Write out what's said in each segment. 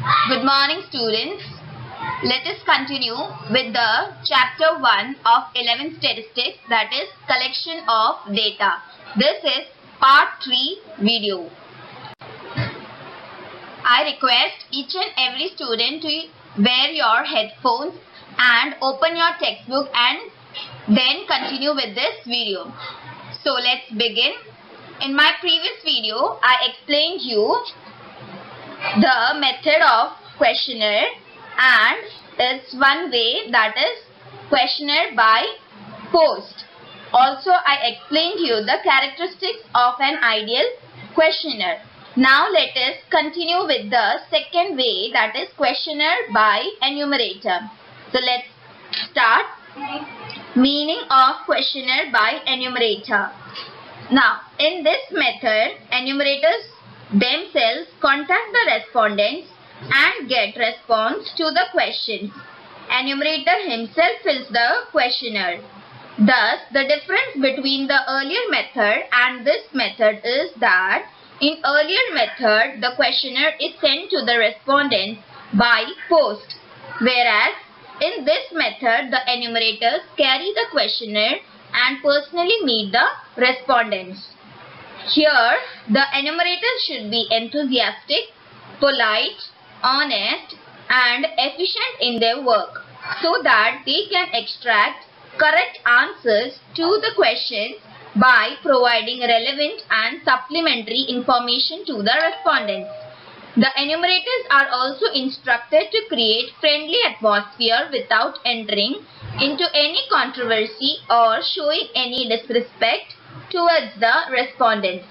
Good morning, students. Let us continue with the chapter 1 of 11th statistics, that is collection of data. This is part 3 video. I request each and every student to wear your headphones and open your textbook and then continue with this video. So let's begin. In my previous video, I explained you the method of questionnaire, and it's one way, that is questionnaire by post. Also, I explained you the characteristics of an ideal questionnaire. Now let us continue with the second way, that is questionnaire by enumerator. So let's start. Meaning of questionnaire by enumerator. Now, in this method, enumerators themselves contact the respondents and get response to the questions. Enumerator himself fills the questionnaire. Thus, the difference between the earlier method and this method is that in earlier method, the questionnaire is sent to the respondents by post, whereas in this method, the enumerators carry the questionnaire and personally meet the respondents. Here, the enumerators should be enthusiastic, polite, honest, and efficient in their work so that they can extract correct answers to the questions by providing relevant and supplementary information to the respondents. The enumerators are also instructed to create friendly atmosphere without entering into any controversy or showing any disrespect towards the respondents.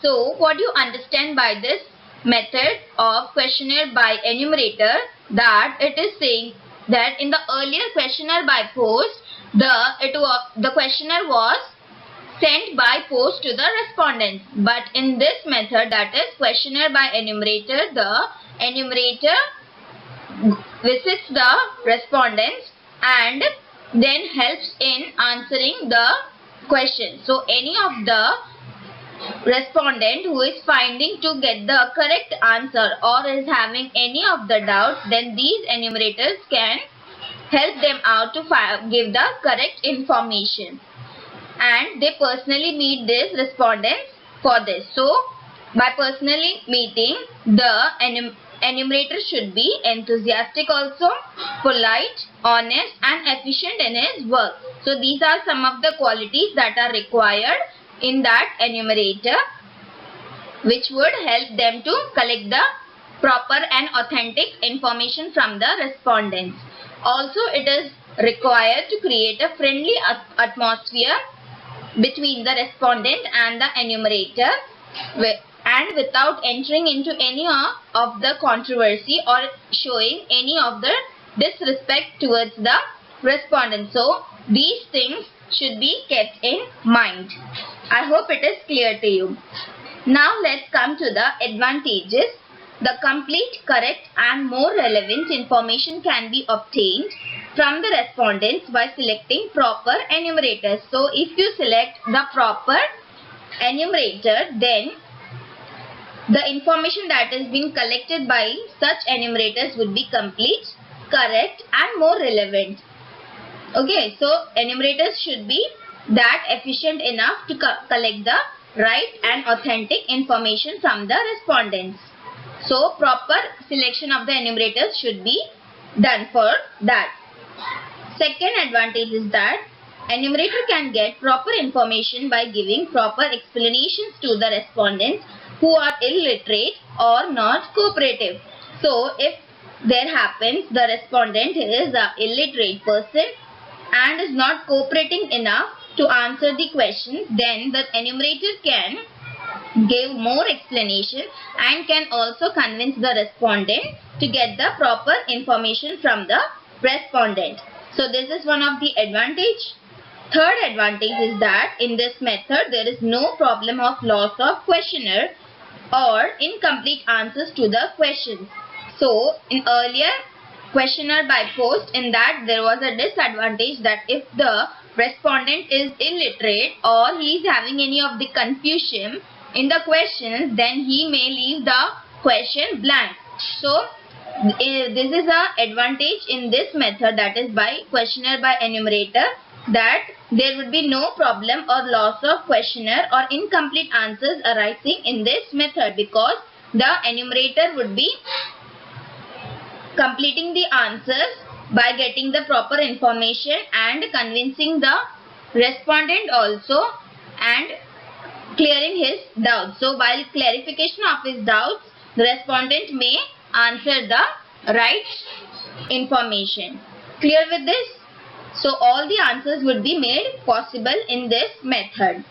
So, what do you understand by this method of questionnaire by enumerator? That it is saying that in the earlier questionnaire by post, the questionnaire was sent by post to the respondents. But in this method, that is questionnaire by enumerator, the enumerator visits the respondents and then helps in answering the question. So any of the respondent who is finding to get the correct answer or is having any of the doubts, then these enumerators can help them out to give the correct information. And they personally meet these respondents for this. So, by personally meeting, the enumerator should be enthusiastic also, polite, honest, and efficient in his work. So, these are some of the qualities that are required in that enumerator, which would help them to collect the proper and authentic information from the respondents. Also, it is required to create a friendly atmosphere between the respondent and the enumerator, and without entering into any of the controversy or showing any of the disrespect towards the respondent. So, these things should be kept in mind. I hope it is clear to you. Now, let's come to the advantages. The complete, correct, and more relevant information can be obtained from the respondents by selecting proper enumerators. So, if you select the proper enumerator, then the information that is being collected by such enumerators would be complete, correct, and more relevant. Okay, so enumerators should be that efficient enough to collect the right and authentic information from the respondents. So, proper selection of the enumerators should be done for that. Second advantage is that enumerator can get proper information by giving proper explanations to the respondents who are illiterate or not cooperative. So, if there happens the respondent is an illiterate person and is not cooperating enough to answer the question, then the enumerator can give more explanation and can also convince the respondent to get the proper information from the respondent. So this is one of the advantage. Third advantage is that in this method there is no problem of loss of questionnaire or incomplete answers to the questions. So in earlier questionnaire by post, in that there was a disadvantage that if the respondent is illiterate or he is having any of the confusion in the questions, then he may leave the question blank. So this is a advantage in this method, that is by questionnaire by enumerator, that there would be no problem or loss of questionnaire or incomplete answers arising in this method, because the enumerator would be completing the answers by getting the proper information and convincing the respondent also and clearing his doubts. So while clarification of his doubts, the respondent may answer the right information. Clear with this? So all the answers would be made possible in this method.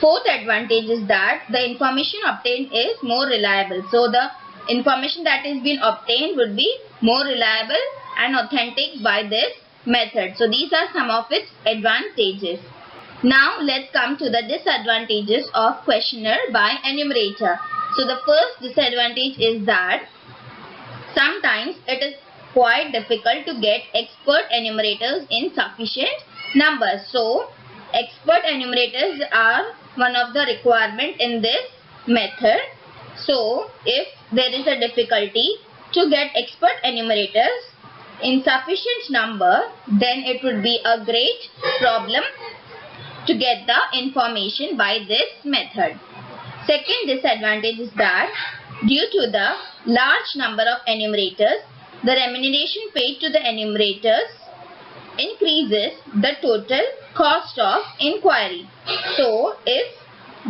Fourth advantage is that the information obtained is more reliable. So the information that is being obtained would be more reliable and authentic by this method. So these are some of its advantages. Now let's come to the disadvantages of questionnaire by enumerator. So the first disadvantage is that sometimes it is quite difficult to get expert enumerators in sufficient numbers. So expert enumerators are one of the requirement in this method. So if there is a difficulty to get expert enumerators in sufficient number, then it would be a great problem to get the information by this method. Second disadvantage is that due to the large number of enumerators, the remuneration paid to the enumerators increases the total cost of inquiry. So if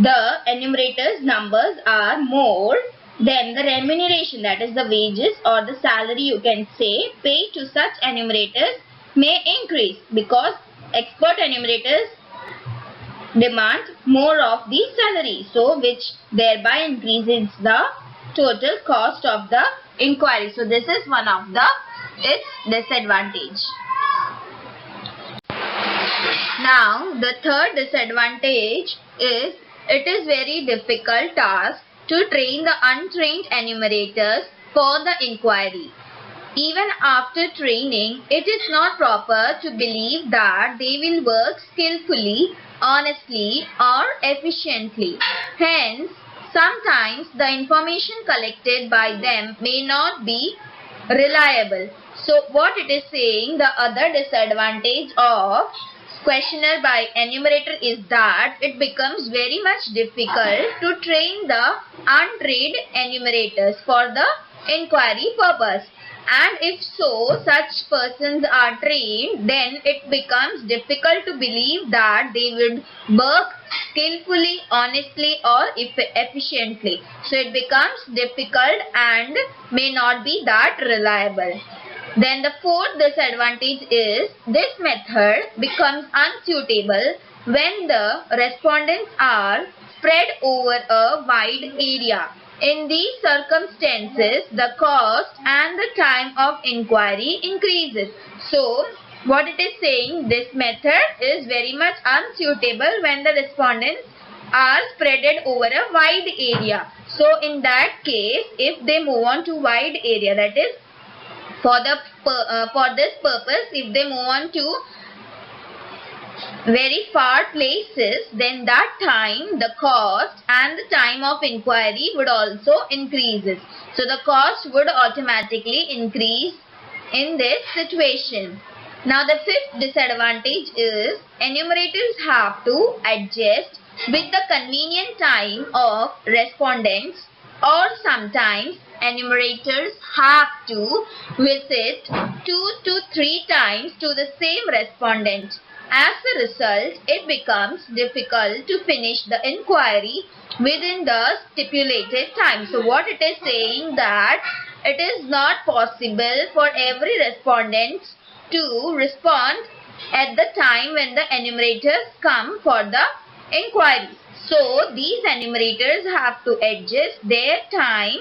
the enumerators numbers are more, then the remuneration, that is the wages or the salary you can say, paid to such enumerators may increase, because expert enumerators demand more of the salary, so which thereby increases the total cost of the inquiry. So this is one of its disadvantage. Now the third disadvantage is it is very difficult task to train the untrained enumerators for the inquiry. Even after training, it is not proper to believe that they will work skillfully, honestly or efficiently. Hence, sometimes the information collected by them may not be reliable. So what it is saying, the other disadvantage of questionnaire by enumerator is that it becomes very much difficult to train the untrained enumerators for the inquiry purpose. And if so, such persons are trained, then it becomes difficult to believe that they would work skillfully, honestly or efficiently. So it becomes difficult and may not be that reliable. Then the fourth disadvantage is this method becomes unsuitable when the respondents are spread over a wide area. In these circumstances, the cost and the time of inquiry increases. So, what it is saying, this method is very much unsuitable when the respondents are spreaded over a wide area. So, in that case, if they move on to wide area, that is, for this purpose, if they move on to very far places, then that time the cost and the time of inquiry would also increases. So the cost would automatically increase in this situation. Now the fifth disadvantage is enumerators have to adjust with the convenient time of respondents, or sometimes enumerators have to visit 2 to 3 times to the same respondent. As a result, it becomes difficult to finish the inquiry within the stipulated time. So what it is saying, that it is not possible for every respondent to respond at the time when the enumerators come for the inquiry. So these enumerators have to adjust their time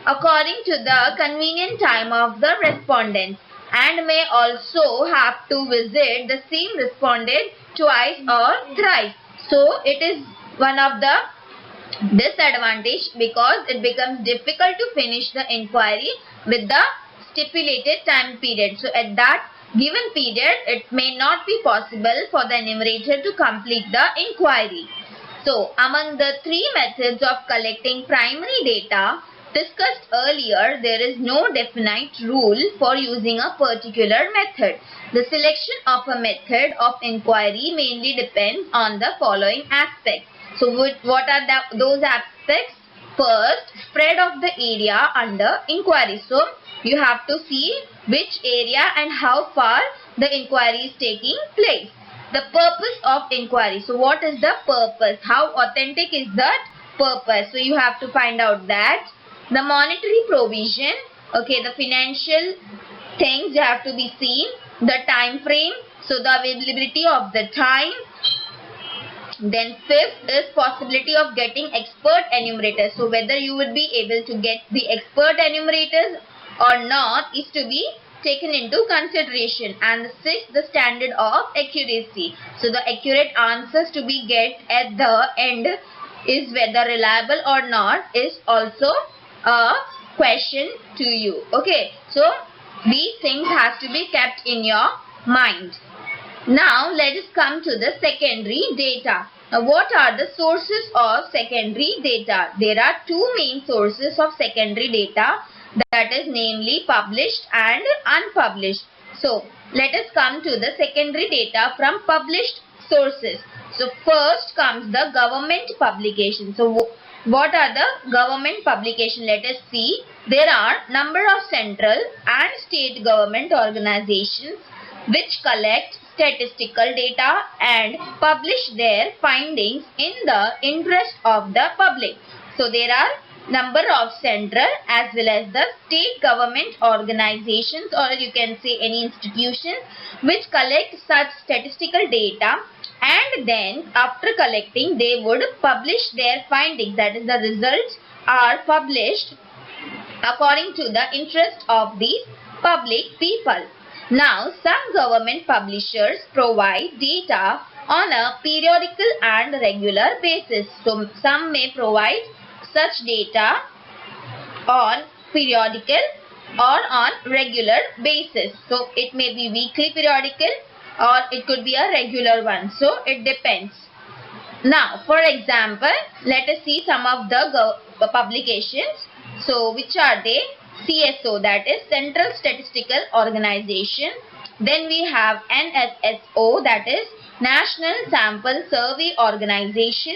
according to the convenient time of the respondents, and may also have to visit the same respondent twice or thrice. So it is one of the disadvantage, because it becomes difficult to finish the inquiry with the stipulated time period. So at that given period, it may not be possible for the enumerator to complete the inquiry. So among the three methods of collecting primary data, discussed earlier, there is no definite rule for using a particular method. The selection of a method of inquiry mainly depends on the following aspects. So what are those aspects? First, spread of the area under inquiry. So you have to see which area and how far the inquiry is taking place. The purpose of inquiry. So what is the purpose? How authentic is that purpose? So you have to find out that. The monetary provision, okay, the financial things you have to be seen. The time frame, so the availability of the time. Then fifth is possibility of getting expert enumerators. So whether you would be able to get the expert enumerators or not is to be taken into consideration. And the sixth, the standard of accuracy. So the accurate answers to be get at the end is whether reliable or not is also a question to you. Okay, so these things has to be kept in your mind. Now let us come to the secondary data. Now what are the sources of secondary data? There are two main sources of secondary data, that is namely published and unpublished. So let us come to the secondary data from published sources. So first comes the government publication. So what are the government publication? Let us see. There are number of central and state government organizations which collect statistical data and publish their findings in the interest of the public. So there are number of central as well as the state government organizations, or you can say any institutions which collect such statistical data, and then after collecting they would publish their findings, that is the results are published according to the interest of the public people. Now some government publishers provide data on a periodical and regular basis. So some may provide such data on periodical or on regular basis. So it may be weekly periodical or it could be a regular one. So it depends. Now for example, let us see some of the publications. So which are they? CSO, that is Central Statistical Organization. Then we have NSSO, that is National Sample Survey Organization.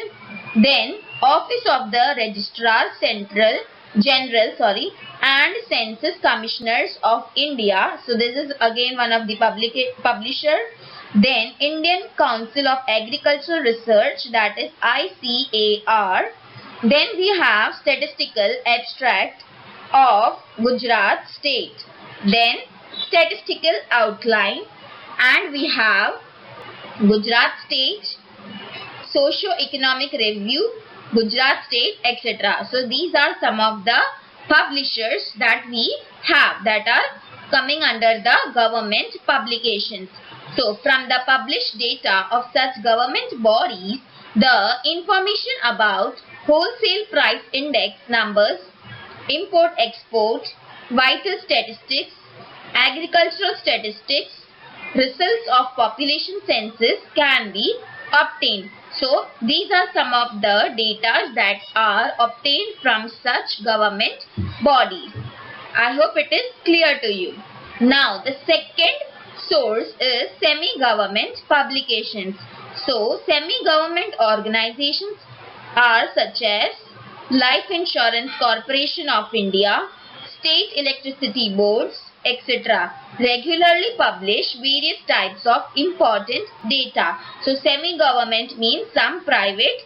Then Office of the Registrar General and Census Commissioners of India. So this is again one of the publisher. Then Indian Council of Agricultural Research, that is ICAR. Then we have Statistical Abstract of Gujarat State. Then Statistical Outline, and we have Gujarat State, Socio-Economic Review, Gujarat State, etc. So these are some of the publishers that we have that are coming under the government publications. So from the published data of such government bodies, the information about wholesale price index numbers, import-export, vital statistics, agricultural statistics, results of population census can be obtained. So these are some of the data that are obtained from such government bodies. I hope it is clear to you. Now the second source is semi-government publications. So semi-government organizations are such as Life Insurance Corporation of India, state electricity boards, etc. regularly publish various types of important data. So semi-government means some private,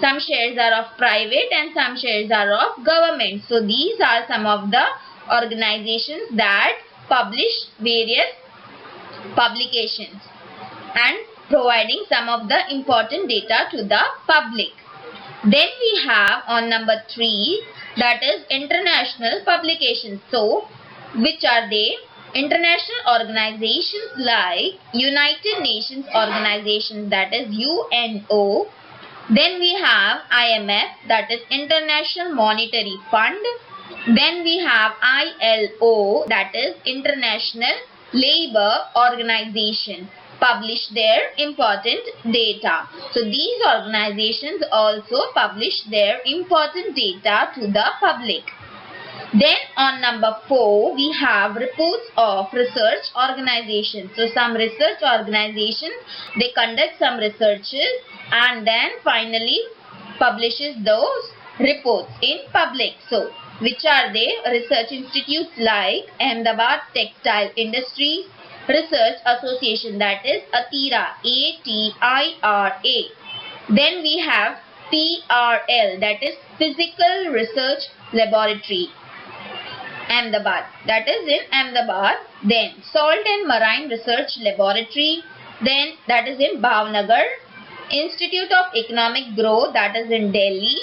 some shares are of private and some shares are of government. So these are some of the organizations that publish various publications and providing some of the important data to the public. Then we have on number 3, that is international publications. So which are they? International organizations like United Nations organizations, that is UNO. Then we have IMF, that is International Monetary Fund. Then we have ILO, that is International Labour Organization, publish their important data. So these organizations also publish their important data to the public. Then on number 4, we have reports of research organizations. So some research organizations, they conduct some researches and then finally publishes those reports in public. So which are they? Research institutes like Ahmedabad Textile Industries Research Association, that is ATIRA, ATIRA. Then we have PRL, that is Physical Research Laboratory, Ahmedabad, that is in Ahmedabad. Then Salt and Marine Research Laboratory, then that is in Bhavnagar. Institute of Economic Growth, that is in Delhi.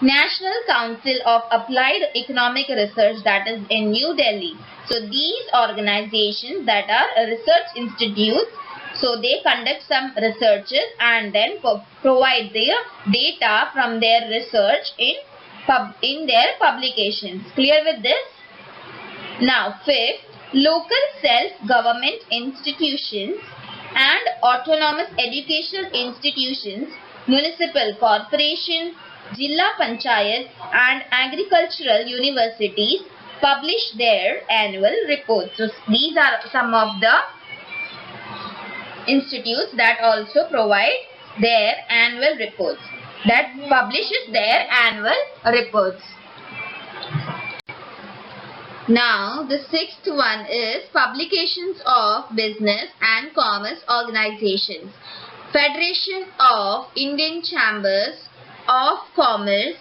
National Council of Applied Economic Research, that is in New Delhi. So these organizations that are research institutes, so they conduct some researches and then provide their data from their research in their publications. Clear with this? Now, fifth, local self-government institutions and autonomous educational institutions, municipal corporations, Jilla Panchayat and agricultural universities publish their annual reports. So, these are some of the institutes that also provide their annual reports, that publishes their annual reports. Now, the sixth one is publications of business and commerce organizations. Federation of Indian Chambers of Commerce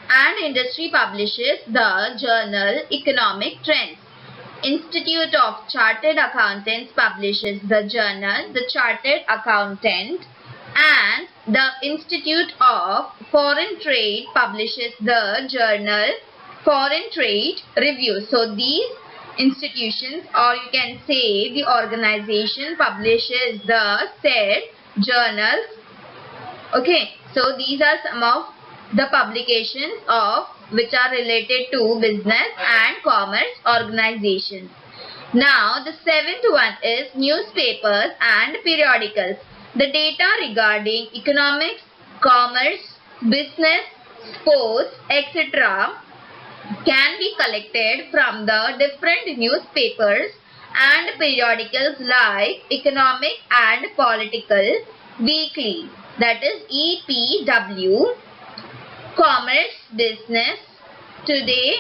and Industry publishes the journal Economic Trends. Institute of Chartered Accountants publishes the journal The Chartered Accountant, and the Institute of Foreign Trade publishes the journal Foreign Trade Review. So these institutions, or you can say the organization, publishes the said journals. Okay, so these are some of the publications of which are related to business and commerce organizations. Now the seventh one is newspapers and periodicals. The data regarding economics, commerce, business, sports, etc. can be collected from the different newspapers and periodicals like Economic and Political Weekly, that is EPW, Commerce, Business, Today,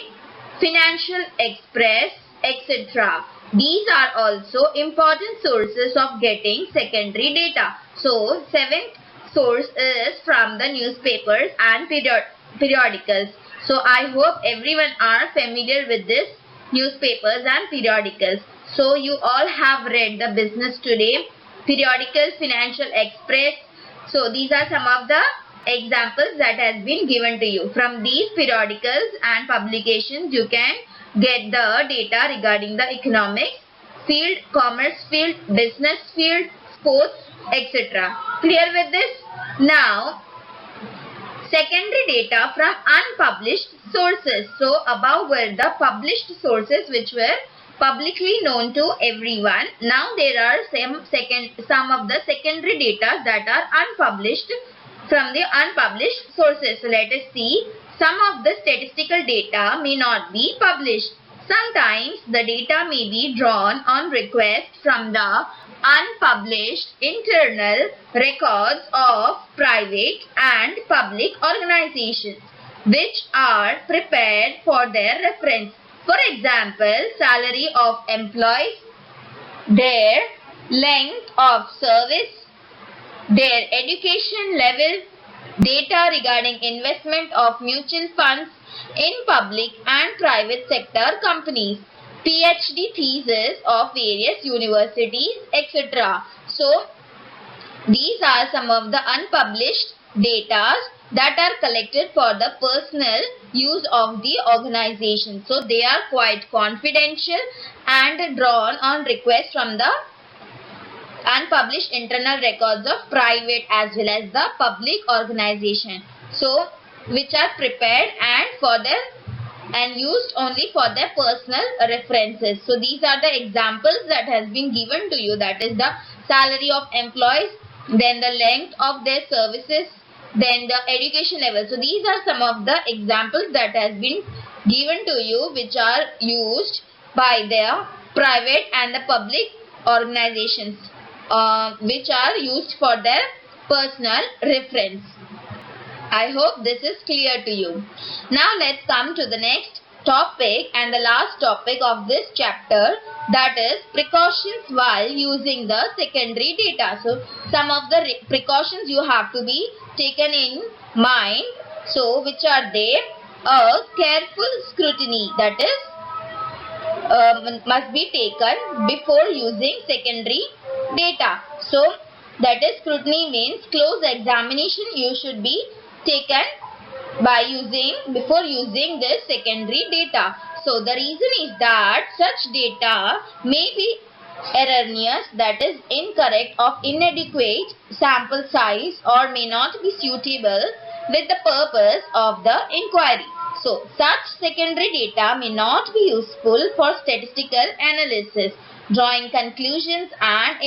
Financial Express, etc. These are also important sources of getting secondary data. So, seventh source is from the newspapers and periodicals. So, I hope everyone are familiar with this newspapers and periodicals. So, you all have read the Business Today, periodicals, Financial Express. So, these are some of the examples that has been given to you. From these periodicals and publications, you can get the data regarding the economics field, commerce field, business field, sports, etc. Clear with this? Now, secondary data from unpublished sources. So, above were the published sources which were publicly known to everyone. Now, there are some of the secondary data that are unpublished from the unpublished sources. So, let us see. Some of the statistical data may not be published. Sometimes the data may be drawn on request from the unpublished internal records of private and public organizations which are prepared for their reference. For example, salary of employees, their length of service, their education level, data regarding investment of mutual funds in public and private sector companies, PhD thesis of various universities, etc. So, these are some of the unpublished data that are collected for the personal use of the organization. So, they are quite confidential and drawn on request from the unpublished internal records of private as well as the public organization. So, which are prepared and used only for their personal references. So, these are the examples that has been given to you. That is the salary of employees, then the length of their services, then the education level. So, these are some of the examples that has been given to you which are used by the private and the public organizations which are used for their personal reference. I hope this is clear to you. Now let's come to the next topic and the last topic of this chapter, that is precautions while using the secondary data. So some of the precautions you have to be taken in mind. So which are there? A careful scrutiny, that is must be taken before using secondary data. So that is scrutiny means close examination you should be taken before using this secondary data. So the reason is that such data may be erroneous, that is incorrect, of inadequate sample size, or may not be suitable with the purpose of the inquiry. So such secondary data may not be useful for statistical analysis, drawing conclusions and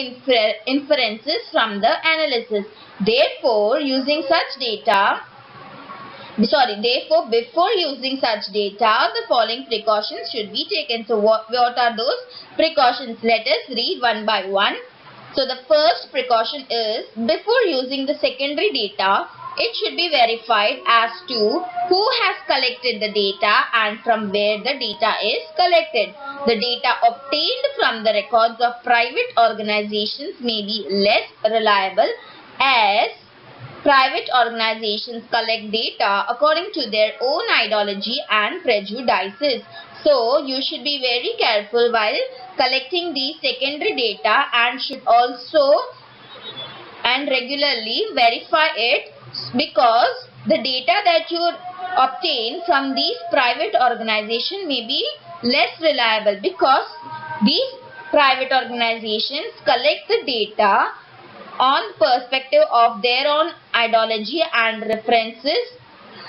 inferences from the analysis. Therefore, before using such data, the following precautions should be taken. So what are those precautions? Let us read one by one. So the first precaution is, before using the secondary data, it should be verified as to who has collected the data and from where the data is collected. The data obtained from the records of private organizations may be less reliable, as private organizations collect data according to their own ideology and prejudices. So you should be very careful while collecting the secondary data and should also regularly verify it, because the data that you obtain from these private organizations may be less reliable, because these private organizations collect the data on perspective of their own ideology and references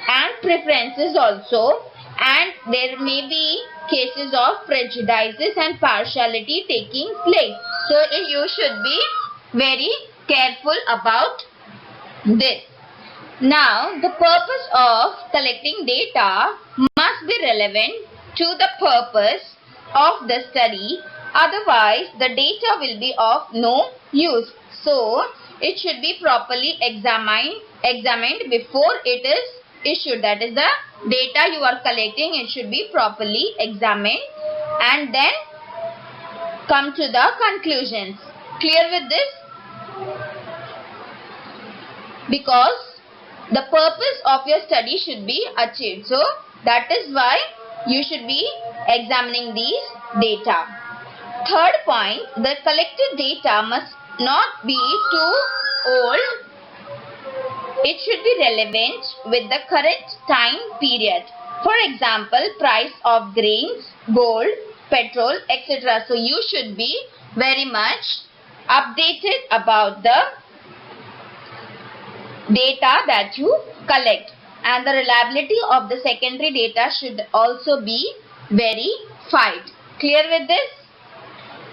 and preferences also, and there may be cases of prejudices and partiality taking place. So you should be very careful about this. Now, the purpose of collecting data must be relevant to the purpose of the study, otherwise the data will be of no use. So, it should be properly examined before it is issued. That is, the data you are collecting, it should be properly examined and then come to the conclusions. Clear with this? Because the purpose of your study should be achieved. So that is why you should be examining these data. Third point, the collected data must not be too old. It should be relevant with the current time period. For example, price of grains, gold, petrol, etc. So you should be very much updated about the data that you collect, and the reliability of the secondary data should also be verified. Clear with this?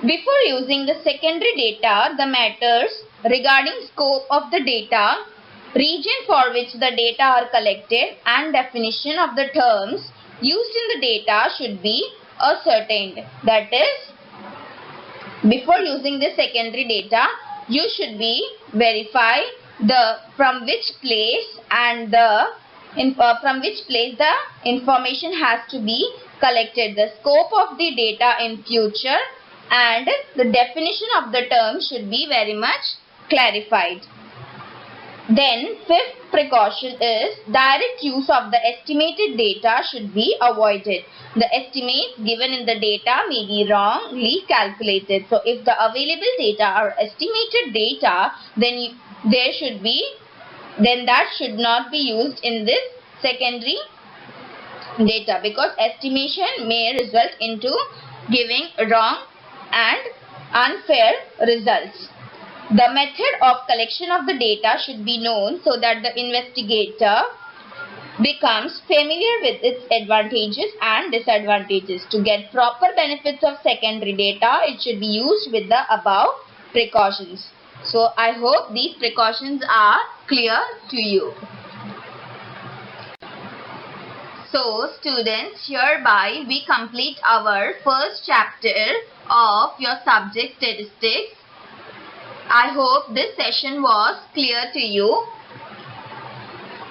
Before using the secondary data, the matters regarding scope of the data, region for which the data are collected, and definition of the terms used in the data should be ascertained. That is, before using the secondary data, you should be verify from which place the information has to be collected, the scope of the data in future, and the definition of the term should be very much clarified. Then fifth precaution is, direct use of the estimated data should be avoided. The estimates given in the data may be wrongly calculated. So if the available data are estimated data, then that should not be used in this secondary data, because estimation may result into giving wrong and unfair results. The method of collection of the data should be known so that the investigator becomes familiar with its advantages and disadvantages. To get proper benefits of secondary data, it should be used with the above precautions. So I hope these precautions are clear to you. So students, hereby we complete our first chapter of your subject statistics. I hope this session was clear to you.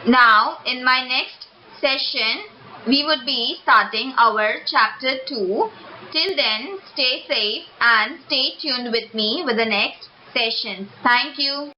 Now in my next session we would be starting our chapter 2. Till then, stay safe and stay tuned with me with the next session. Thank you.